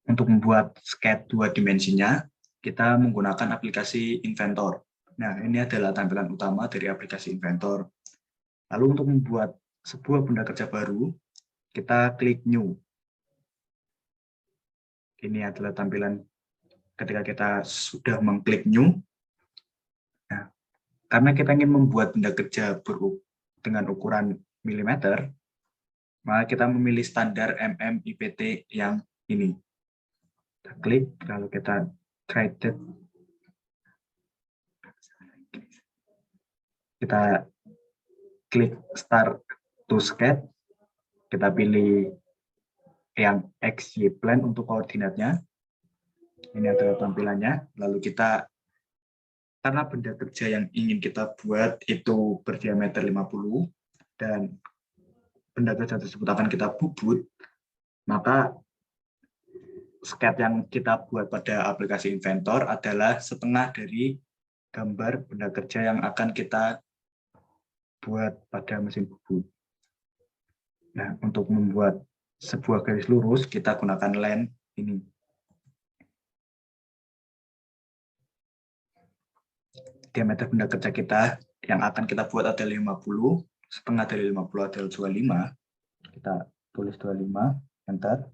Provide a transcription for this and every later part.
Untuk membuat sketch 2 dimensinya, kita menggunakan aplikasi Inventor. Nah, ini adalah tampilan utama dari aplikasi Inventor. Lalu untuk membuat sebuah benda kerja baru, kita klik New. Ini adalah tampilan ketika kita sudah mengklik New. Nah, karena kita ingin membuat benda kerja dengan ukuran milimeter, maka kita memilih standar IPT yang ini. Kita klik, lalu kita create. Kita klik Start to Sketch. Kita pilih yang XY plane untuk koordinatnya. Ini adalah tampilannya. Lalu kita, karena benda kerja yang ingin kita buat itu berdiameter 50 dan benda kerja tersebut akan kita bubut, maka sketch yang kita buat pada aplikasi Inventor adalah setengah dari gambar benda kerja yang akan kita buat pada mesin bubut. Nah, untuk membuat sebuah garis lurus, kita gunakan line ini. Diameter benda kerja kita yang akan kita buat adalah 50, setengah dari 50 adalah 25. Kita tulis 25, enter.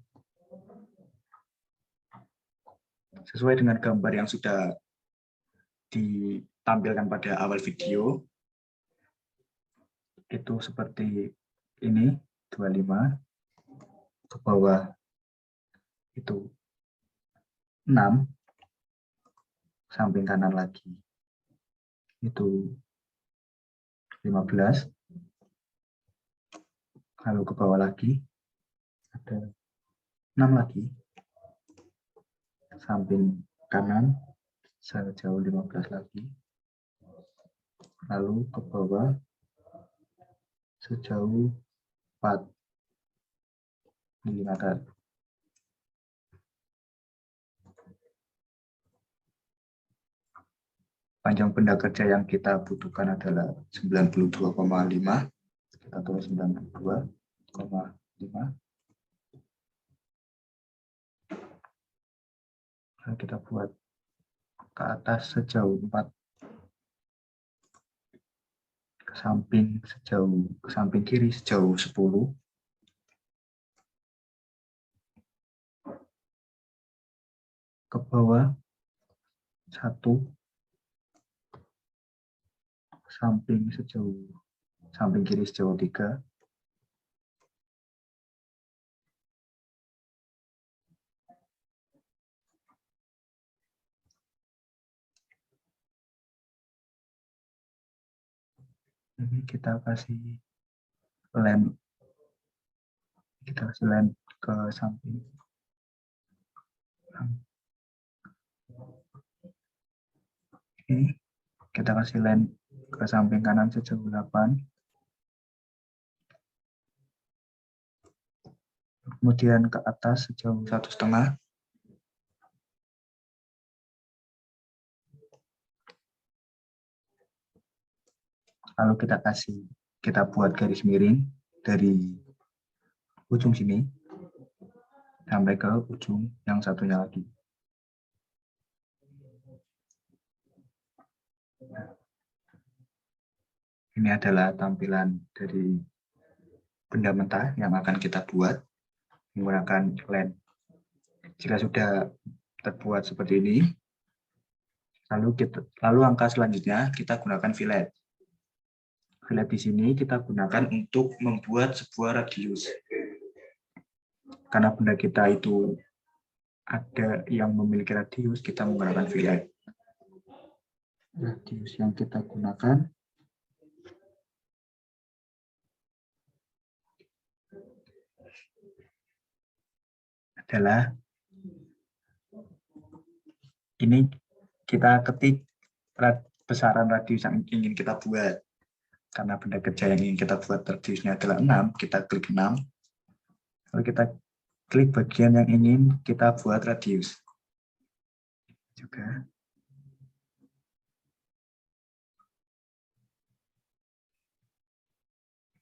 Sesuai dengan gambar yang sudah ditampilkan pada awal video, itu seperti ini, 25, ke bawah itu 6, samping kanan lagi itu 15, lalu ke bawah lagi ada 6 lagi, samping kanan sejauh 15 lagi, lalu ke bawah sejauh 4 mm. Panjang benda kerja yang kita butuhkan adalah 92,5. Kita tulis 92,5. Lalu kita buat ke atas sejauh 4. Ke samping kiri sejauh 10. Ke bawah 1. Samping kiri sejauh 3. Ini kita kasih lem ke samping. Ini kita kasih lem ke samping kanan sejauh 8. Kemudian ke atas sejauh 1,5. Lalu kita buat garis miring dari ujung sini sampai ke ujung yang satunya lagi. Ini adalah tampilan dari benda mentah yang akan kita buat menggunakan lem. Jika sudah terbuat seperti ini, lalu angka selanjutnya kita gunakan fillet. Fillet di sini kita gunakan untuk membuat sebuah radius. Karena benda kita itu ada yang memiliki radius, kita menggunakan fillet. Radius yang kita gunakan adalah ini. Kita ketik besaran radius yang ingin kita buat. Karena benda kerja yang ingin kita buat radiusnya adalah 6, kita klik 6. Lalu kita klik bagian yang ingin kita buat radius. Juga.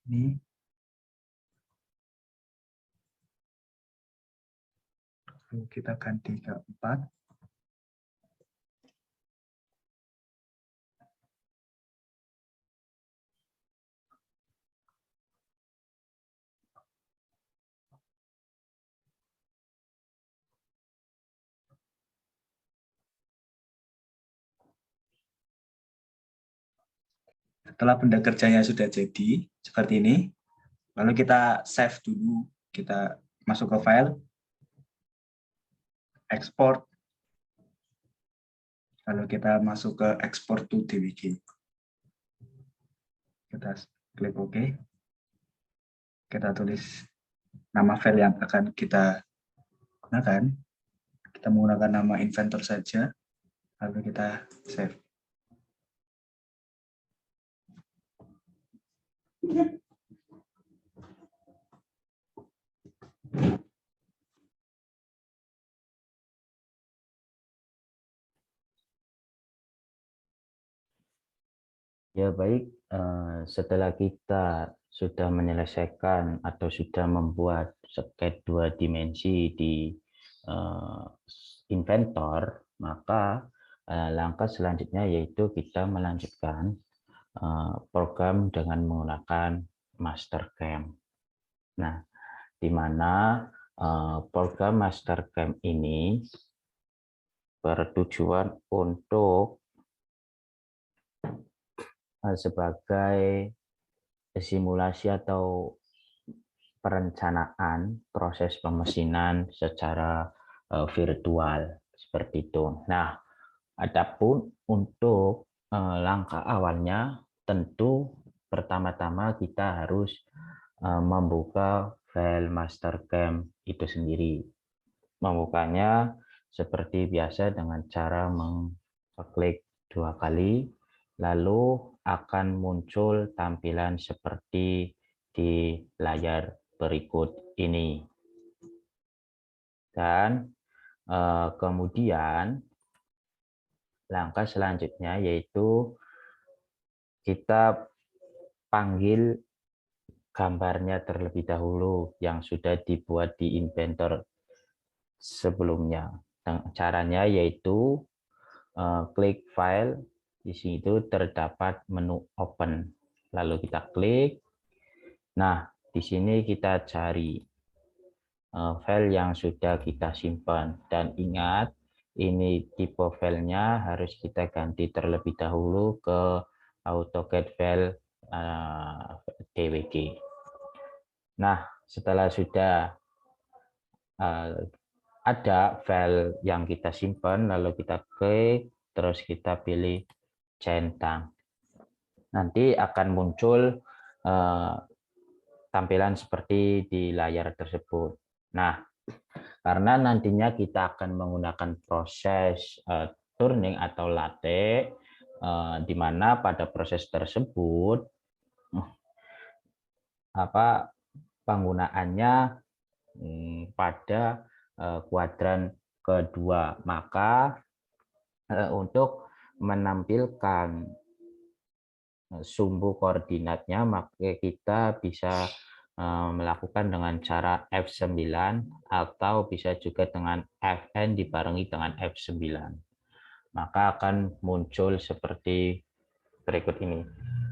Ini. Lalu kita ganti ke 4. Setelah benda kerjanya sudah jadi seperti ini, lalu kita save dulu, kita masuk ke file, export, lalu kita masuk ke export to DWG. Kita klik OK, kita tulis nama file yang akan kita gunakan, kita menggunakan nama inventor saja, lalu kita save. Ya baik, setelah kita sudah menyelesaikan atau sudah membuat sketch 2 dimensi di Inventor, maka langkah selanjutnya yaitu kita melanjutkan program dengan menggunakan Mastercam. Nah, di mana program Mastercam ini bertujuan untuk sebagai simulasi atau perencanaan proses pemesinan secara virtual seperti itu. Nah, adapun untuk langkah awalnya tentu pertama-tama kita harus membuka file Mastercam itu sendiri. Membukanya seperti biasa dengan cara mengklik 2 kali, lalu akan muncul tampilan seperti di layar berikut ini. Dan kemudian langkah selanjutnya yaitu kita panggil gambarnya terlebih dahulu yang sudah dibuat di Inventor sebelumnya. Caranya yaitu klik file, di situ terdapat menu open. Lalu kita klik. Nah, di sini kita cari file yang sudah kita simpan. Dan ingat, ini tipe filenya harus kita ganti terlebih dahulu ke AutoCAD file DWG. Nah, setelah sudah ada file yang kita simpan, lalu kita klik, terus kita pilih centang. Nanti akan muncul tampilan seperti di layar tersebut. Nah, karena nantinya kita akan menggunakan proses turning atau latte, di mana pada proses tersebut penggunaannya pada kuadran kedua. Maka untuk menampilkan sumbu koordinatnya, maka kita bisa melakukan dengan cara F9 atau bisa juga dengan Fn dibarengi dengan F9. Maka akan muncul seperti berikut ini.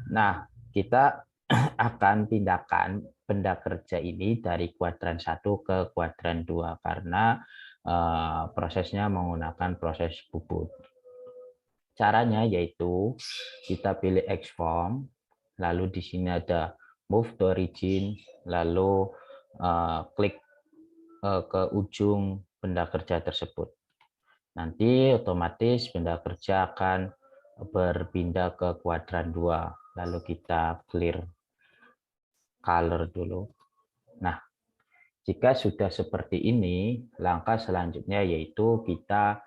Nah, kita akan pindahkan benda kerja ini dari kuadran 1 ke kuadran 2 karena prosesnya menggunakan proses bubut. Caranya yaitu kita pilih Xform, lalu di sini ada Move to Origin, lalu klik ke ujung benda kerja tersebut. Nanti otomatis benda kerja akan berpindah ke kuadran 2. Lalu kita clear color dulu. Nah, jika sudah seperti ini, langkah selanjutnya yaitu kita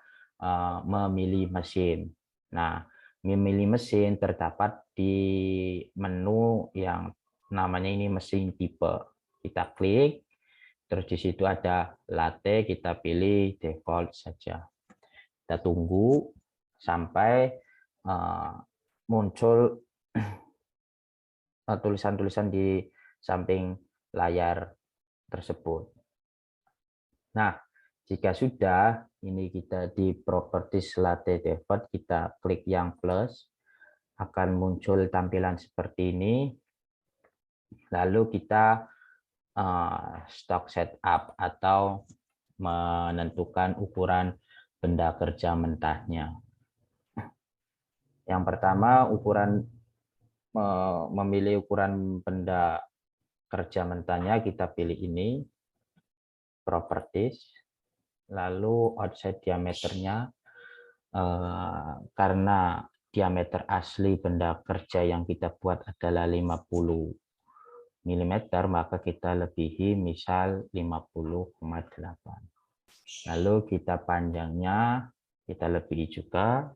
memilih mesin. Nah, memilih mesin terdapat di menu yang namanya ini mesin tipe. Kita klik, terus di situ ada latte, kita pilih default saja. Kita tunggu sampai muncul tulisan-tulisan di samping layar tersebut. Nah, Jika sudah, ini kita di properties latte default, kita klik yang plus, akan muncul tampilan seperti ini. Lalu kita stock setup atau menentukan ukuran benda kerja mentahnya. Yang pertama, memilih ukuran benda kerja mentahnya, kita pilih ini, properties, lalu offset diameternya, karena diameter asli benda kerja yang kita buat adalah 50 mm, maka kita lebihi misal 50,8. Lalu kita panjangnya, kita lebihi juga.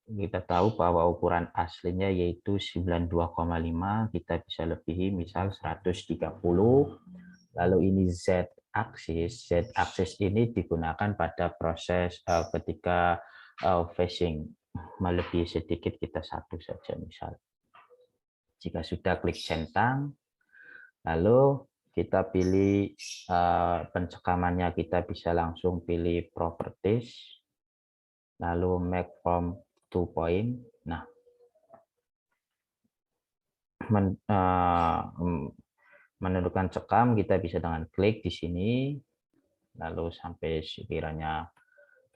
Kita tahu bahwa ukuran aslinya yaitu 92,5, kita bisa lebihi misal 130. Lalu ini Z-aksis. Z-aksis ini digunakan pada proses ketika facing. Melebihi sedikit kita satu saja misal. Jika sudah, klik centang. Lalu kita pilih pencekamannya, kita bisa langsung pilih properties. Lalu make from 2 point. Nah, menentukan cekam kita bisa dengan klik di sini, lalu sampai sekiranya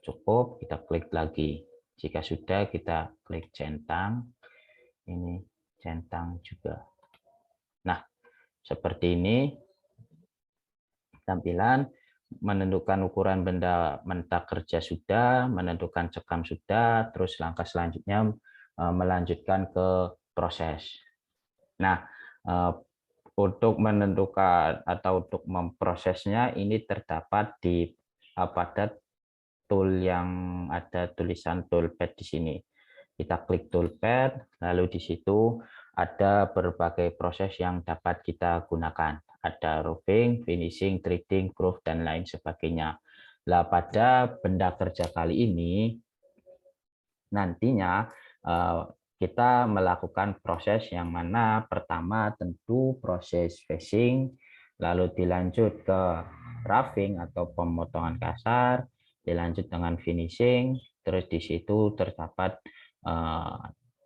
cukup kita klik lagi. Jika sudah, kita klik centang, ini centang juga. Nah, seperti ini tampilan. Menentukan ukuran benda mentah kerja sudah, menentukan cekam sudah, terus langkah selanjutnya melanjutkan ke proses. Nah, untuk menentukan atau untuk memprosesnya ini terdapat di pada tool yang ada tulisan toolpad di sini. Kita klik toolpad, lalu di situ ada berbagai proses yang dapat kita gunakan. Ada roofing, finishing, treating, groove, dan lain sebagainya. Nah, pada benda kerja kali ini, nantinya kita melakukan proses yang mana pertama tentu proses facing, lalu dilanjut ke roughing atau pemotongan kasar, dilanjut dengan finishing, terus di situ terdapat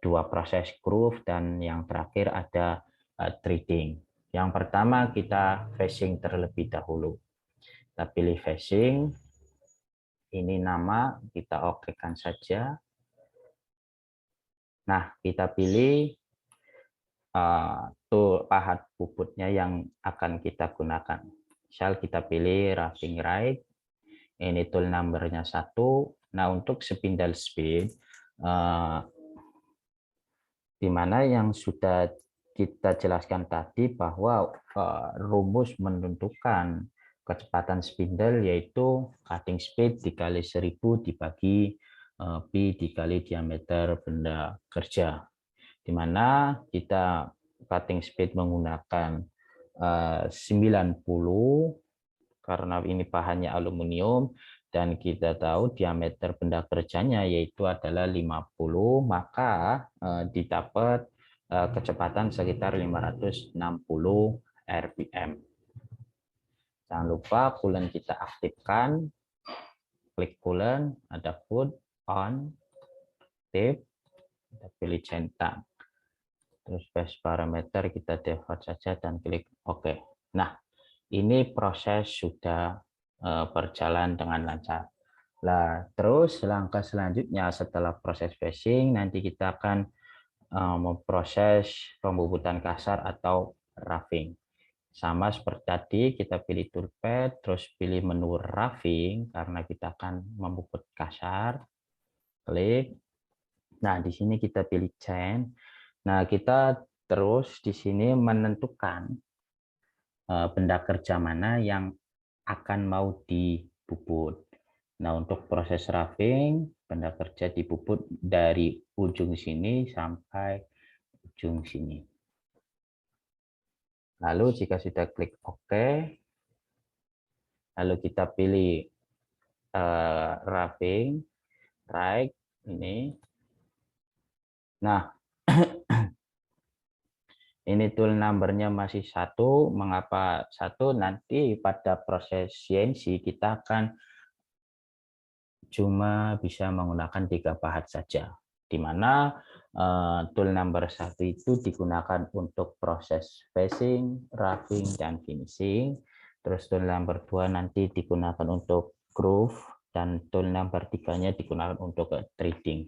dua proses groove, dan yang terakhir ada treating. Yang pertama kita facing terlebih dahulu. Kita pilih facing, ini nama, kita okekan saja. Nah, kita pilih tool pahat puputnya yang akan kita gunakan. Misal kita pilih roughing right, ini tool numbernya 1. Nah, untuk spindle speed, di mana yang sudah kita jelaskan tadi bahwa rumus menentukan kecepatan spindle yaitu cutting speed dikali 1000 dibagi pi dikali diameter benda kerja, di mana kita cutting speed menggunakan 90 karena ini bahannya aluminium, dan kita tahu diameter benda kerjanya yaitu adalah 50, maka didapat kecepatan sekitar 560 rpm. Jangan lupa coolant kita aktifkan, klik coolant, ada food, on, tip, kita pilih centang. Terus base parameter kita default saja dan klik OK. Nah, ini proses sudah berjalan dengan lancar. Nah, terus langkah selanjutnya setelah proses facing, nanti kita akan memproses pembubutan kasar atau roughing. Sama seperti tadi, kita pilih toolpad, terus pilih menu roughing karena kita akan membubut kasar. Klik. Nah, di sini kita pilih chain. Nah, kita terus di sini menentukan benda kerja mana yang akan mau dibubut. Nah, untuk proses roughing, benda kerja dibubut dari ujung sini sampai ujung sini. Lalu jika sudah klik OK, lalu kita pilih roughing, right, ini. Nah, ini tool numbernya masih 1. Mengapa 1? Nanti pada proses CNC kita akan cuma bisa menggunakan 3 pahat saja, di mana tool number 1 itu digunakan untuk proses facing, roughing, dan finishing. Terus tool number 2 nanti digunakan untuk groove, dan tool number 3-nya digunakan untuk threading.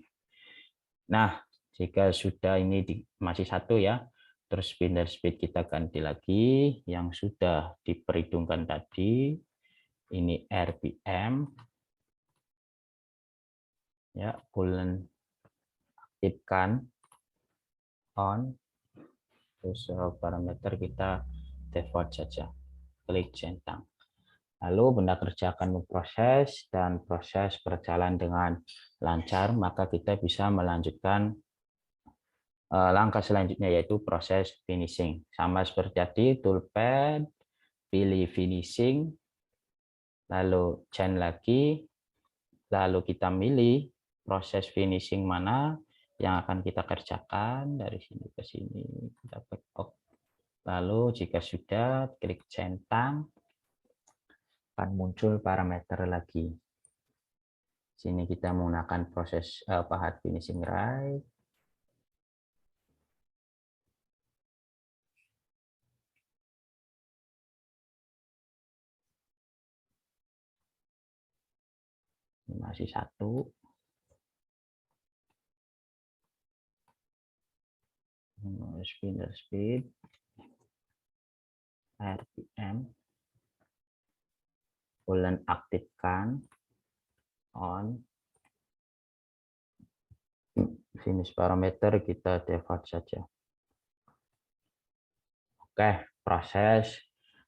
Nah, jika sudah ini masih satu ya, terus spindle speed kita ganti lagi yang sudah diperhitungkan tadi. Ini RPM, ya, bulan aktifkan on, terus parameter kita default saja, klik centang. Lalu benda kerja akan memproses dan proses berjalan dengan lancar, maka kita bisa melanjutkan langkah selanjutnya, yaitu proses finishing. Sama seperti tadi, toolpad, pilih finishing, lalu change lagi, lalu kita milih proses finishing mana yang akan kita kerjakan, dari sini ke sini, kita back out. Lalu jika sudah, klik centang, akan muncul parameter lagi. Sini kita menggunakan proses pahat finishing right. Ini masih satu. Spindle speed, RPM, bulan aktifkan on, finish parameter kita default saja. Oke, proses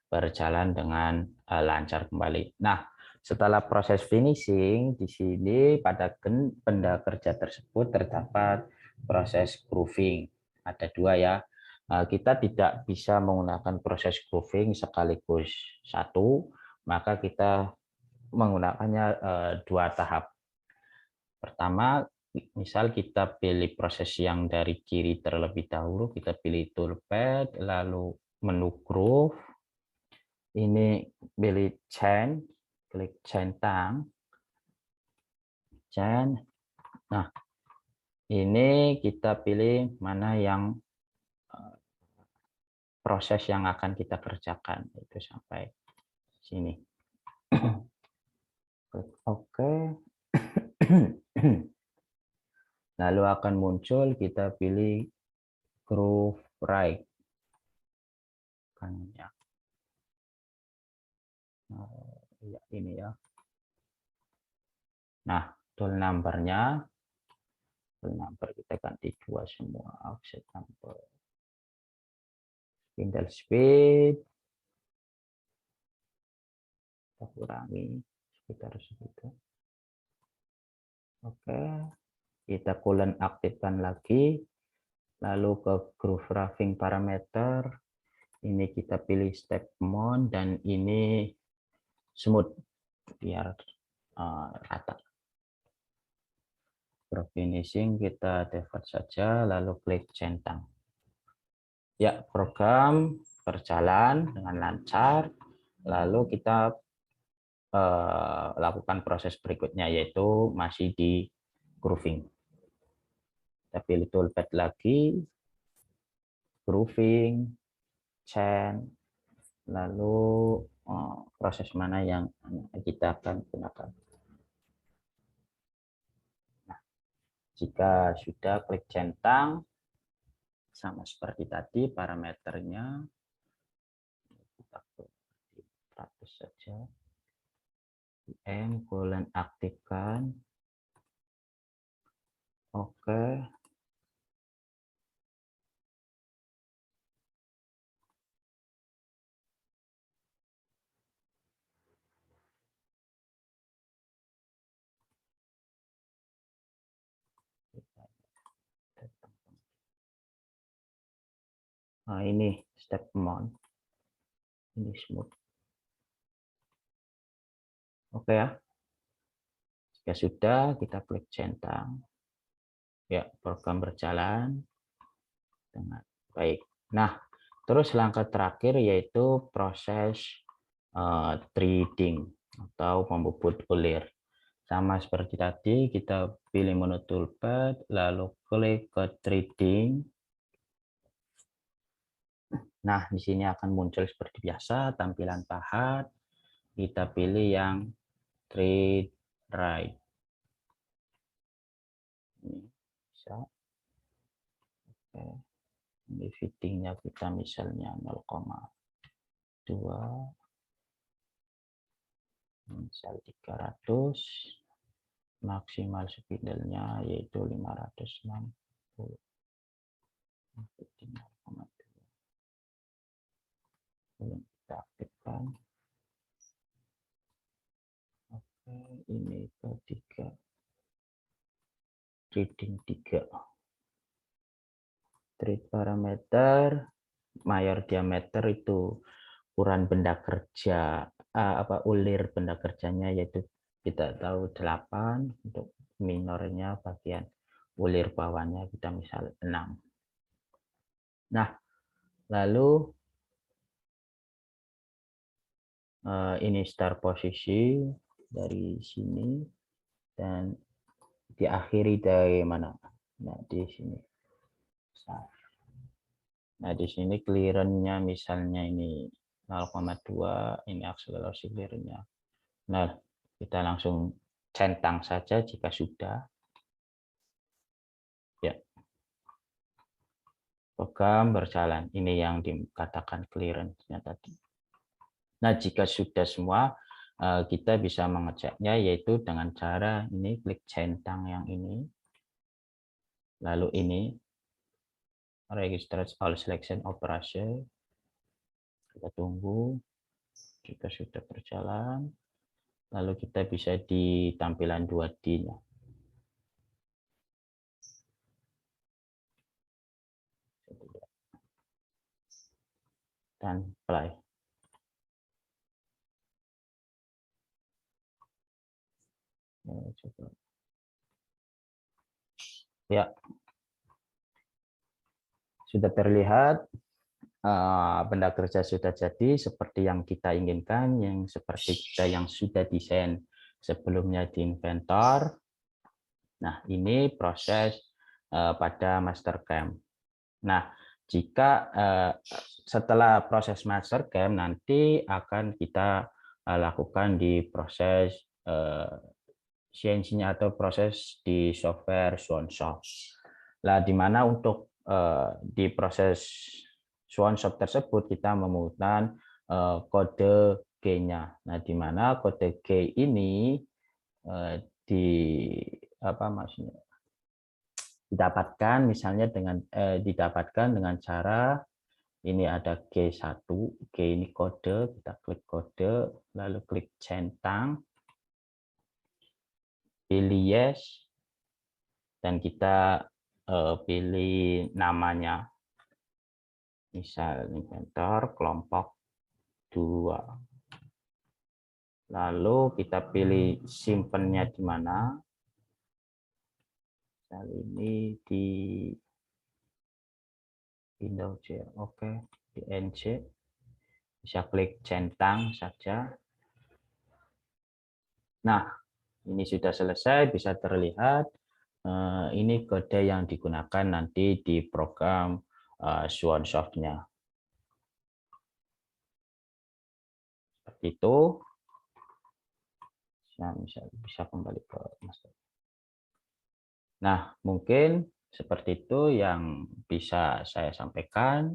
berjalan dengan lancar kembali. Nah, setelah proses finishing, di sini pada benda kerja tersebut terdapat proses grooving. Ada dua ya. Kita tidak bisa menggunakan proses grooving sekaligus satu, maka kita menggunakannya dua tahap. Pertama, misal kita pilih proses yang dari kiri terlebih dahulu, kita pilih toolpad, lalu menu groove, ini pilih chain, klik centang, chain. Nah, ini kita pilih mana yang proses yang akan kita kerjakan, itu sampai sini. Klik OK. Lalu akan muncul, kita pilih groove right. Ya. Ya, ini ya. Nah, tool number-nya, tool number kita ganti 2 semua, offset number. Spindle speed kita kurangi sekitar segitu. Oke, kita colon aktifkan lagi, lalu ke groove roughing parameter, ini kita pilih step mount, dan ini smooth biar rata. Groove finishing kita default saja, lalu klik centang. Ya, program berjalan dengan lancar. Lalu kita lakukan proses berikutnya, yaitu masih di grooving. Kita pilih toolpad lagi, grooving, chain, lalu proses mana yang kita akan gunakan. Nah, jika sudah, klik centang, sama seperti tadi parameternya, kita 100 saja. Colon aktifkan. Oke. Nah, ini step mount. Ini smooth. Oke ya. Jika sudah, kita klik centang. Ya, program berjalan dengan baik. Nah, terus langkah terakhir yaitu proses threading atau membubut ulir. Sama seperti tadi, kita pilih menu toolpad, lalu klik ke trading. Nah, di sini akan muncul seperti biasa, tampilan pahat. Kita pilih yang trade right. Ini bisa. Oke. Ini fittingnya kita misalnya 0,2. Misal 300. Maksimal spidolnya yaitu 560. Belum kita aktifkan. Oke, ini ketiga. Trading 3. Trade parameter, mayor diameter itu ukuran benda kerja, ulir benda kerjanya yaitu kita tahu 8, untuk minornya bagian ulir bawahnya kita misal 6. Nah, lalu ini start posisi dari sini dan diakhiri dari mana? Nah, di sini. Nah, di sini clearance-nya misalnya ini 0,2, ini akselerasi clearance-nya. Nah, kita langsung centang saja jika sudah. Ya. Program berjalan. Ini yang dikatakan clearance-nya tadi. Nah, jika sudah semua, kita bisa mengeceknya yaitu dengan cara ini klik centang yang ini. Lalu ini register all selection operation. Kita tunggu jika sudah berjalan. Lalu kita bisa di tampilan 2D-nya. Dan play. Coba. Ya, sudah terlihat benda kerja sudah jadi seperti yang kita inginkan, yang seperti kita yang sudah desain sebelumnya di inventor. Nah, ini proses pada Mastercam. Nah, jika setelah proses Mastercam nanti akan kita lakukan di proses CNC-nya atau proses di software SwanSoft. Nah, di mana untuk di proses SwanSoft tersebut kita memunculkan kode G-nya. Nah, di mana kode G ini di apa maksudnya didapatkan misalnya didapatkan dengan cara ini ada G1, G ini kode, kita klik kode, lalu klik centang, pilih yes, dan kita pilih namanya, misal inventor kelompok 2. Lalu kita pilih simpennya di mana, misal ini di Windows C, oke, di NC, bisa klik centang saja. Nah, ini sudah selesai, bisa terlihat. Ini kode yang digunakan nanti di program SwanSoft-nya. Seperti itu. Nah, bisa kembali ke master. Nah, mungkin seperti itu yang bisa saya sampaikan.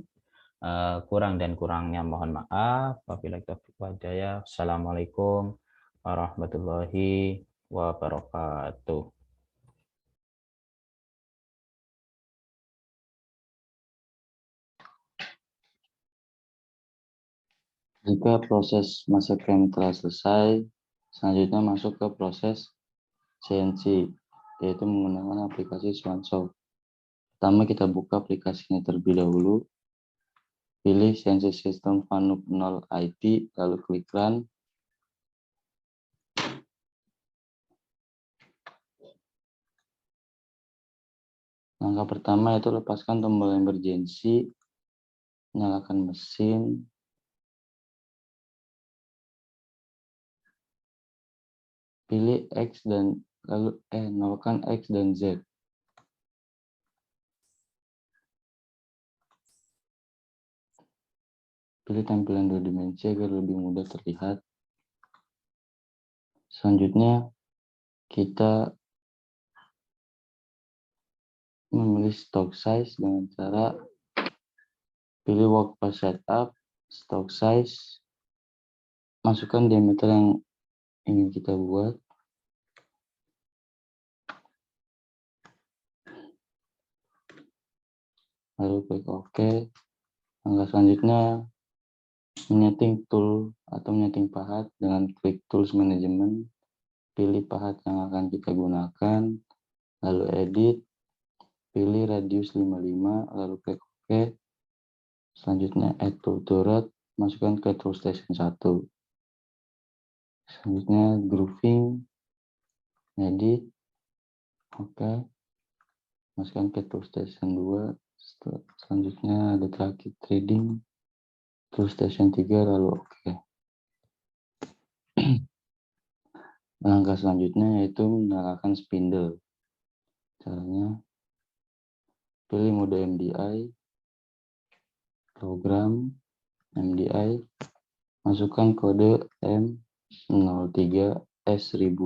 Kurang dan kurangnya mohon maaf. Wabillahi taufiq wal hidayah. Assalamualaikum warahmatullahi wabarakatuh. Jika proses Mastercam telah selesai, selanjutnya masuk ke proses CNC, yaitu menggunakan aplikasi SwanSoft. Pertama kita buka aplikasinya terlebih dahulu, pilih CNC System Fanuc 0 IT, lalu klik Run. Langkah pertama yaitu lepaskan tombol emergency, nyalakan mesin, pilih X dan lalu nolkan X dan Z. Pilih tampilan 2 dimensi agar lebih mudah terlihat. Selanjutnya, kita memilih stock size dengan cara pilih workpath setup, stock size, masukkan diameter yang ingin kita buat. Lalu klik OK. Langkah selanjutnya, menyeting tool atau menyeting pahat dengan klik Tools Management. Pilih pahat yang akan kita gunakan, lalu edit, pilih radius 55, lalu klik OK. Selanjutnya add tool to route, masukkan ke Toolstation 1. Selanjutnya grooving, edit, OK. Masukkan ke Toolstation 2. Selanjutnya ada terakhir threading, Toolstation 3, lalu OK. Langkah selanjutnya yaitu menyalakan spindle. Caranya, pilih mode MDI, program MDI, masukkan kode M03S1000.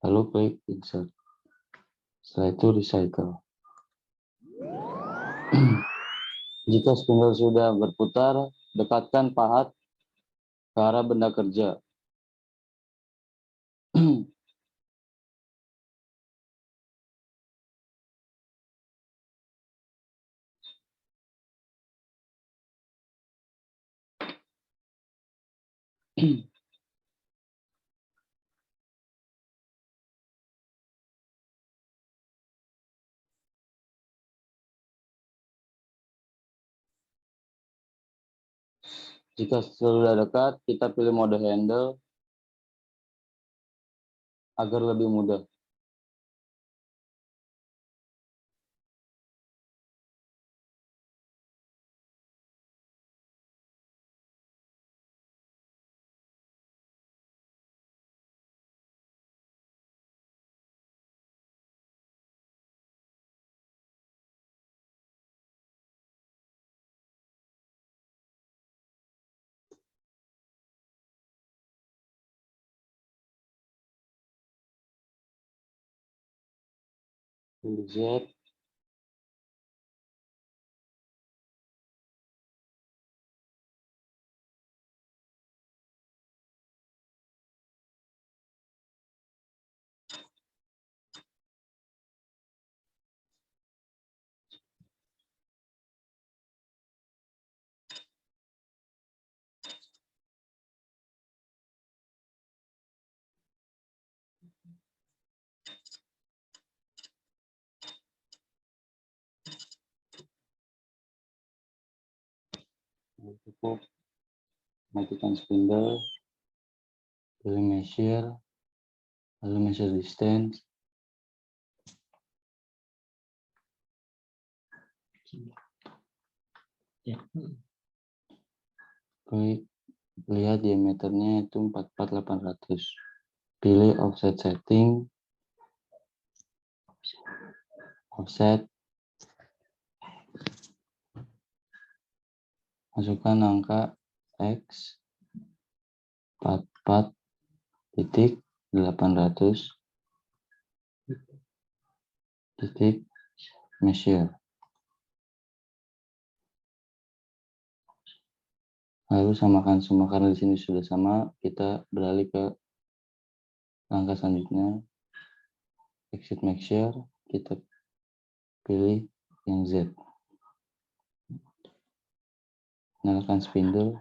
Lalu klik insert. Setelah itu recycle. Jika spindle sudah berputar, dekatkan pahat ke arah benda kerja. Jika sudah dekat, kita pilih mode handle agar lebih mudah. Pilih Z. Cukup matikan spindle, pilih measure, lalu measure distance. Klik, lihat diameternya itu 44800. Pilih offset setting, offset, masukkan angka X 44.800 titik measure. Lalu samakan semua, karena di sini sudah sama, kita beralih ke langkah selanjutnya. Exit measure, kita pilih yang Z. Nyalakan spindle.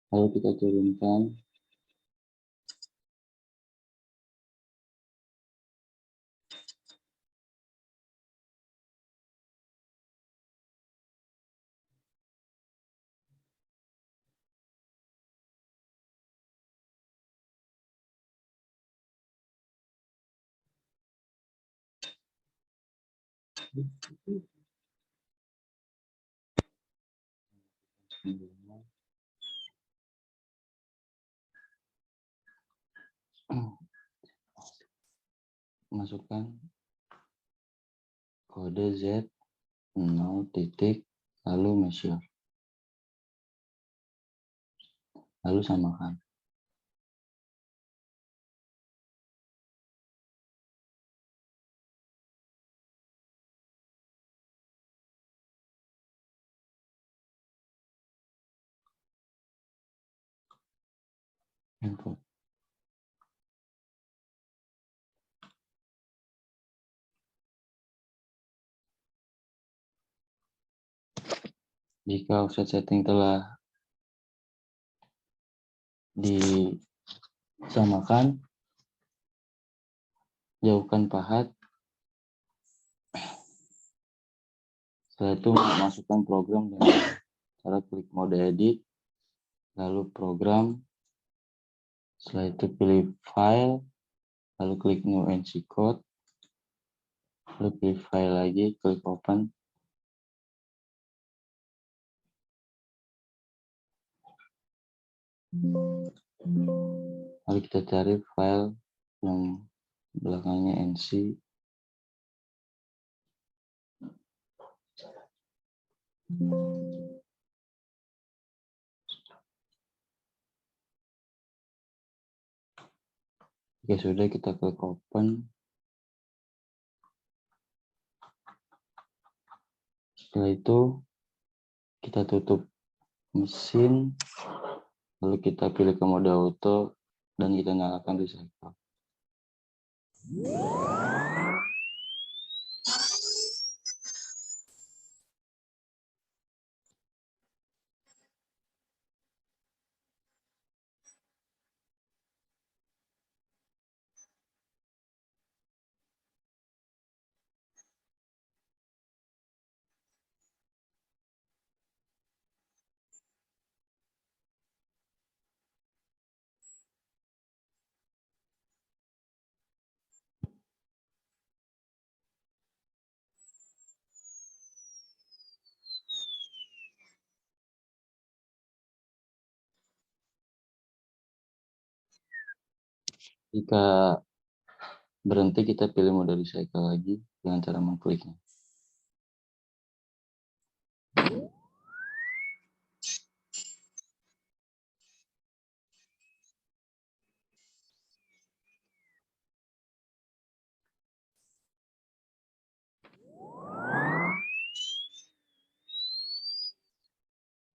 Lalu kita turunkan. Masukkan kode Z0 titik, lalu measure, lalu samakan. Input. Jika offset setting telah disamakan, jauhkan pahat. Setelah itu masukkan program dengan cara klik mode edit, lalu program. Setelah itu pilih file, lalu klik new NC code, lalu pilih file lagi, klik open. Lalu kita cari file yang belakangnya NC. Jika sudah, kita klik open. Setelah itu kita tutup mesin, lalu kita pilih ke mode auto dan kita nyalakan recycle. Jika berhenti, kita pilih mode recycle lagi dengan cara mengkliknya.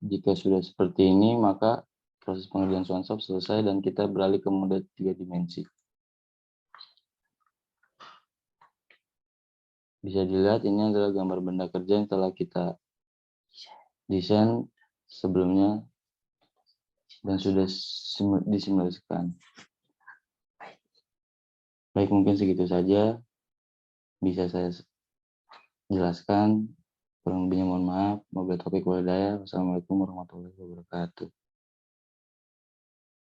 Jika sudah seperti ini, maka proses pengerjaan SwanSoft selesai dan kita beralih ke mode 3 dimensi. Bisa dilihat ini adalah gambar benda kerja yang telah kita desain sebelumnya dan sudah disimulasikan. Baik, mungkin segitu saja bisa saya jelaskan. Kurang lebihnya mohon maaf. Wabillahi taufiq wal hidayah. Wassalamualaikum warahmatullahi wabarakatuh.